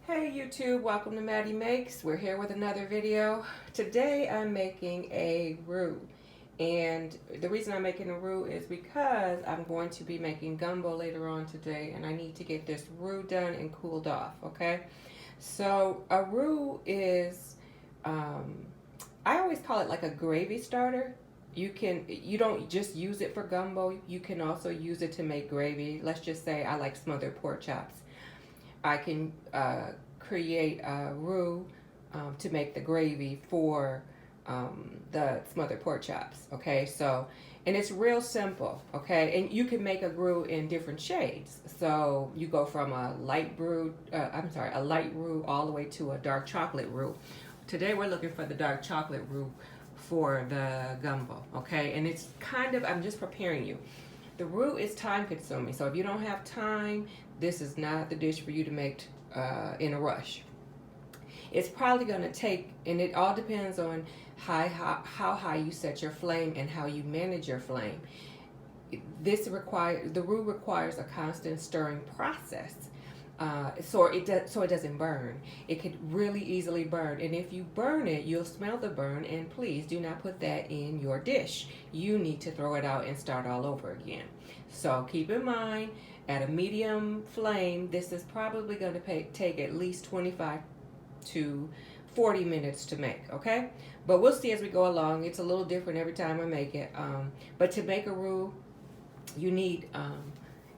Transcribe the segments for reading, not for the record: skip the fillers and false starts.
Hey YouTube, welcome to Maddie Makes. We're here with another video. Today I'm making a roux. And the reason I'm making a roux is because I'm going to be making gumbo later on today and I need to get this roux done and cooled off, okay? So a roux is, I always call it like a gravy starter. You don't just use it for gumbo, you can also use it to make gravy. Let's just say I like smothered pork chops. I can create a roux to make the gravy for the smothered pork chops. Okay, so and it's real simple. Okay, and you can make a roux in different shades. So you go from a light roux all the way to a dark chocolate roux. Today we're looking for the dark chocolate roux for the gumbo. Okay, and it's kind of, I'm just preparing you. The roux is time consuming, so if you don't have time, this is not the dish for you to make in a rush. It's probably going to take, and it all depends on how high you set your flame and how you manage your flame. The roux requires a constant stirring process. So it doesn't burn. It could really easily burn, and if you burn it, you'll smell the burn. And please do not put that in your dish. You need to throw it out and start all over again. So keep in mind, at a medium flame, this is probably going to take at least 25 to 40 minutes to make. Okay, but we'll see as we go along. It's a little different every time I make it. But to make a roux, you need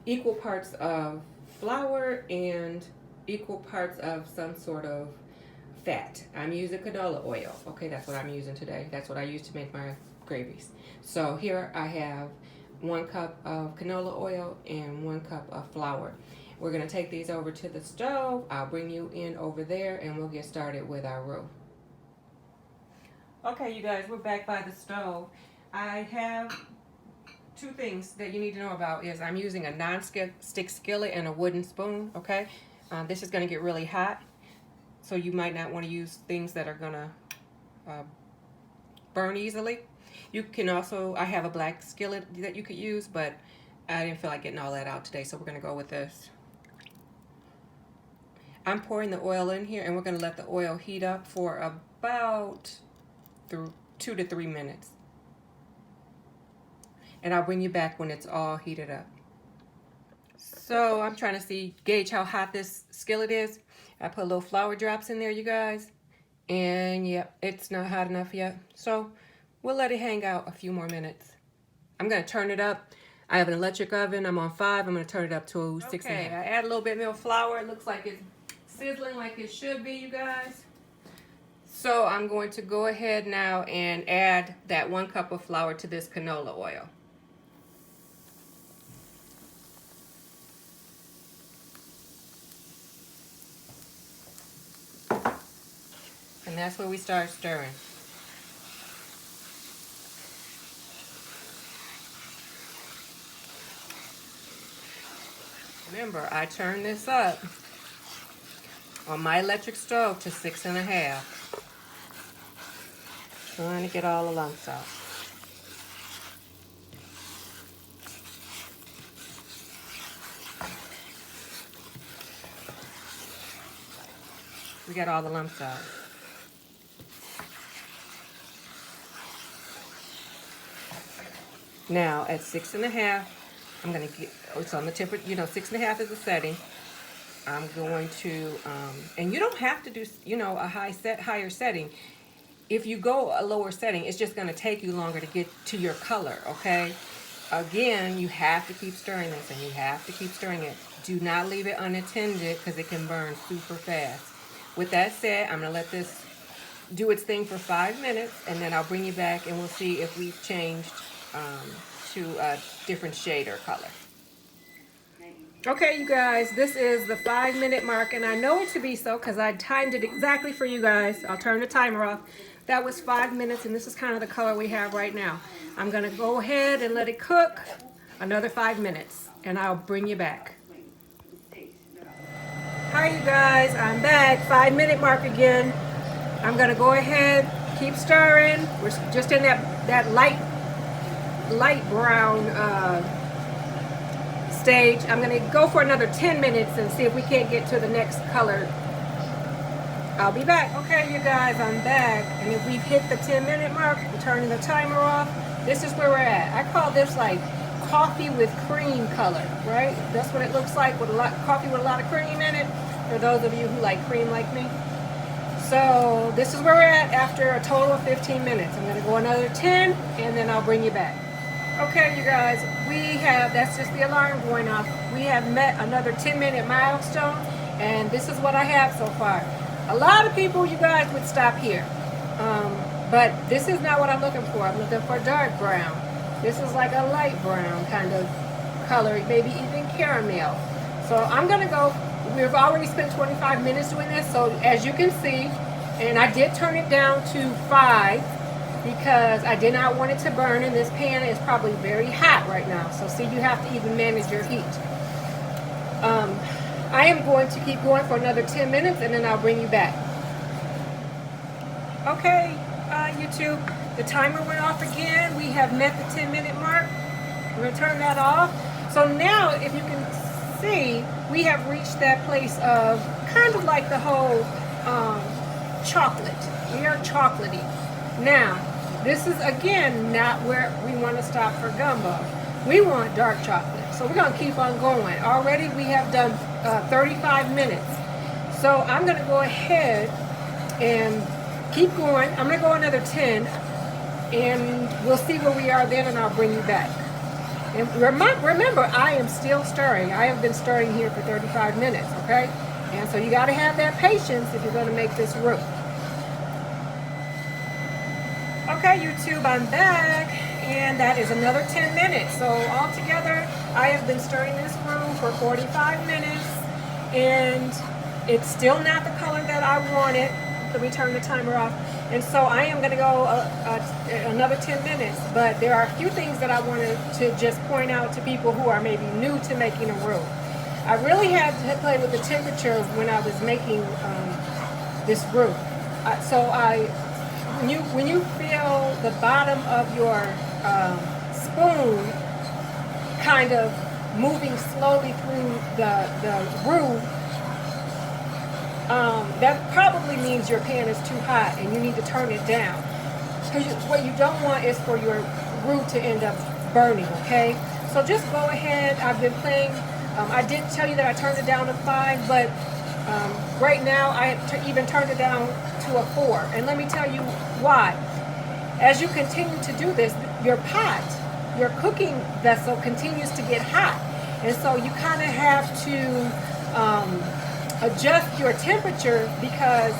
equal parts of flour and equal parts of some sort of fat. I'm using canola oil. Okay, that's what I'm using today. That's what I use to make my gravies. So here I have 1 cup of canola oil and 1 cup of flour. We're going to take these over to the stove. I'll bring you in over there and we'll get started with our roux. Okay, you guys, we're back by the stove. I have 2 things that you need to know about is I'm using a non-stick skillet and a wooden spoon, okay? This is going to get really hot, so you might not want to use things that are going to burn easily. You can also, I have a black skillet that you could use, but I didn't feel like getting all that out today, so we're going to go with this. I'm pouring the oil in here, and we're going to let the oil heat up for about 2 to 3 minutes. And I'll bring you back when it's all heated up. So I'm trying to gauge how hot this skillet is. I put little flour drops in there, you guys. And yeah, it's not hot enough yet. So we'll let it hang out a few more minutes. I'm going to turn it up. I have an electric oven. I'm on 5. I'm going to turn it up to 6 and a half. I add a little bit more flour. It looks like it's sizzling like it should be, you guys. So I'm going to go ahead now and add that 1 cup of flour to this canola oil. And that's where we start stirring. Remember, I turned this up on my electric stove to 6 and a half. Trying to get all the lumps out. We got all the lumps out. Now at 6 and a half, I'm going to get, it's on the temperature, 6 and a half is the setting. I'm going to, and you don't have to do, a higher setting. If you go a lower setting, it's just going to take you longer to get to your color, okay? Again, you have to keep stirring this, and you have to keep stirring it. Do not leave it unattended because it can burn super fast. With that said, I'm going to let this do its thing for 5 minutes, and then I'll bring you back, and we'll see if we've changed to a different shade or color. Okay, you guys, this is the 5-minute mark, and I know it to be so because I timed it exactly for you guys. I'll turn the timer off. That was 5 minutes, and this is kind of the color we have right now. I'm going to go ahead and let it cook another 5 minutes, and I'll bring you back. Hi, you guys. I'm back. 5-minute mark again. I'm going to go ahead, keep stirring. We're just in that light brown stage. I'm going to go for another 10 minutes and see if we can't get to the next color I'll be back. Okay, you guys, I'm back. And if we've hit the 10-minute mark, I'm turning the timer off. This is where we're at. I call this like coffee with cream color, right? That's what it looks like, with coffee with a lot of cream in it, for those of you who like cream like me. So this is where we're at after a total of 15 minutes. I'm gonna go another 10 and then I'll bring you back. Okay, you guys, that's just the alarm going off. We have met another 10-minute milestone, and this is what I have so far. A lot of people, you guys, would stop here. But this is not what I'm looking for. I'm looking for dark brown. This is like a light brown kind of color, maybe even caramel. So I'm gonna go, we've already spent 25 minutes doing this, so as you can see, and I did turn it down to 5 because I did not want it to burn, and this pan is probably very hot right now. So see, you have to even manage your heat. I am going to keep going for another 10 minutes and then I'll bring you back. Okay, YouTube, the timer went off again. We have met the 10-minute mark. I'm going to turn that off. So now, if you can see, we have reached that place of kind of like the whole chocolate. We are chocolatey. Now, this is again not where we want to stop for gumbo. We want dark chocolate. So we're going to keep on going. Already we have done 35 minutes. So I'm going to go ahead and keep going. I'm going to go another 10 and we'll see where we are then, and I'll bring you back. And remember, I am still stirring. I have been stirring here for 35 minutes, okay? And so you got to have that patience if you're going to make this roux. Okay, YouTube, I'm back, and that is another 10 minutes. So altogether, I have been stirring this roux for 45 minutes, and it's still not the color that I wanted. Let me turn the timer off. And so I am going to go another 10 minutes, but there are a few things that I wanted to just point out to people who are maybe new to making a roux. I really had to play with the temperature when I was making this roux. When you feel the bottom of your spoon kind of moving slowly through the roux, that probably means your pan is too hot and you need to turn it down. Because what you don't want is for your roux to end up burning, okay? So just go ahead. I've been playing. I did tell you that I turned it down to 5, but right now I even turned it down to a 4. And let me tell you why. As you continue to do this, your pot, your cooking vessel continues to get hot. And so you kind of have to adjust your temperature because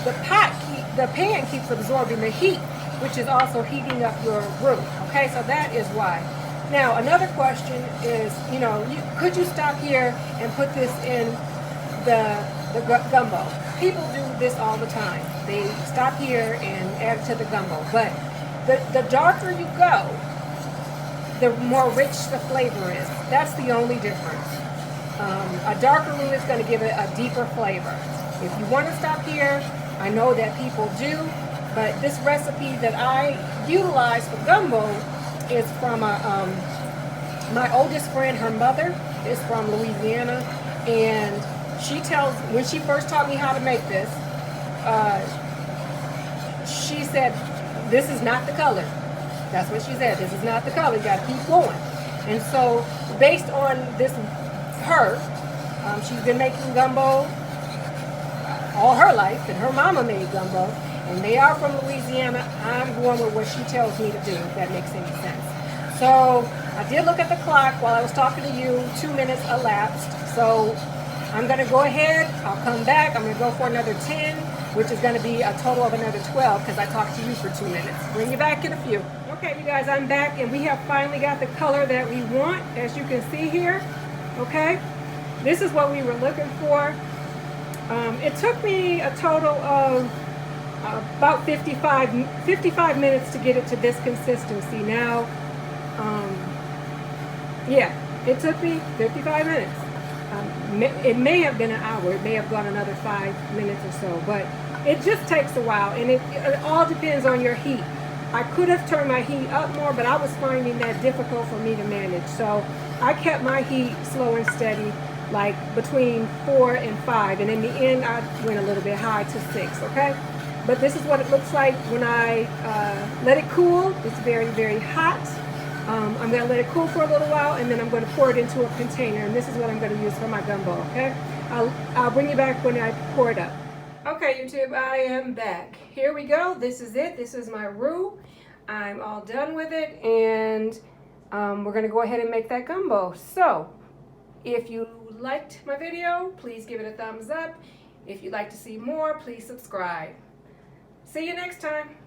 the pan keeps absorbing the heat, which is also heating up your roux. Okay, so that is why. Now, another question is, could you stop here and put this in the gumbo? People do this all the time. They stop here and add it to the gumbo. But the darker you go, the more rich the flavor is. That's the only difference. A darker roux is going to give it a deeper flavor. If you want to stop here, I know that people do, but this recipe that I utilize for gumbo is from my oldest friend. Her mother is from Louisiana, and when she first taught me how to make this, she said, this is not the color. That's what she said. This is not the color. You got to keep going. And so based on this, she's been making gumbo all her life, and her mama made gumbo, and they are from Louisiana. I'm going with what she tells me to do, if that makes any sense. So I did look at the clock while I was talking to you. 2 minutes elapsed. So I'm going to go ahead. I'll come back. I'm going to go for another 10, which is going to be a total of another 12 because I talked to you for 2 minutes. Bring you back in a few. Okay, you guys, I'm back, and we have finally got the color that we want, as you can see here. Okay, this is what we were looking for. It took me a total of about 55 minutes to get it to this consistency. Now, yeah, it took me 55 minutes. It may have been an hour. It may have gone another 5 minutes or so, but it just takes a while, and it all depends on your heat. I could have turned my heat up more, but I was finding that difficult for me to manage. So I kept my heat slow and steady. like between 4 and 5, and in the end I went a little bit high to 6. Okay, but this is what it looks like when I let it cool. It's very, very hot. I'm going to let it cool for a little while, and then I'm going to pour it into a container, and this is what I'm going to use for my gumbo. Okay, I'll bring you back when I pour it up. Okay, YouTube, I am back. Here we go. This is it. This is my roux. I'm all done with it, and we're going to go ahead and make that gumbo. So if you liked my video, please give it a thumbs up. If you'd like to see more, please subscribe. See you next time.